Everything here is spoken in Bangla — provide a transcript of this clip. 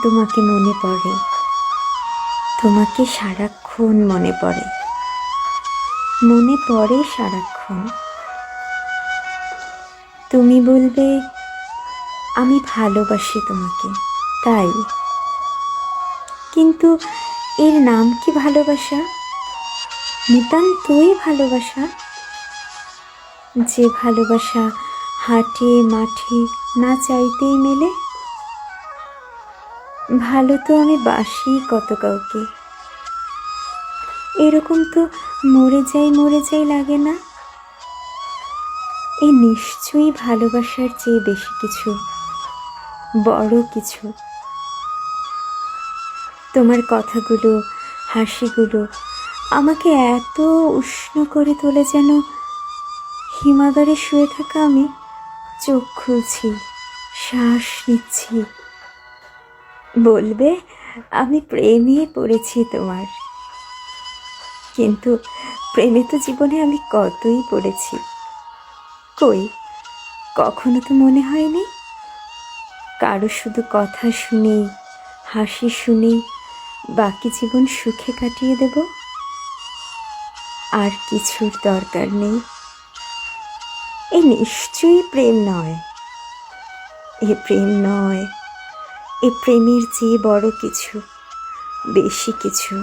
তোমাকে মনে পড়ে, তোমাকে সারাক্ষণ মনে পড়ে, মনে পড়ে সারাক্ষণ। তুমি বলবে আমি ভালোবাসি তোমাকে, তাই। কিন্তু এর নাম কি ভালোবাসা? নিতান্তই ভালোবাসা, যে ভালোবাসা হাটে মাঠে না চাইতেই মেলে। ভালো তো আমি বাসি কত কাউকে, এরকম তো মরে যাই লাগে না। এই নিশ্চয়ই ভালোবাসার চেয়ে বেশি কিছু, বড় কিছু। তোমার কথাগুলো, হাসিগুলো আমাকে এত উষ্ণ করে তোলে, যেন হিমাগারে শুয়ে থাকা আমি চোখ খুলছি, শ্বাস নিচ্ছি। বলবে আমি প্রেমে পড়েছি তোমার, কিন্তু প্রেমে তো জীবনে আমি কতই পড়েছি। কই, কখনো তো মনে হয়নি কারো শুধু কথা শুনেই, হাসি শুনেই বাকি জীবন সুখে কাটিয়ে দেব, আর কিছুর দরকার নেই। এ নিশ্চয়ই প্রেম নয়, এ প্রেম নয়, এ প্রেমের চেয়ে বড় কিছু, বেশি কিছু।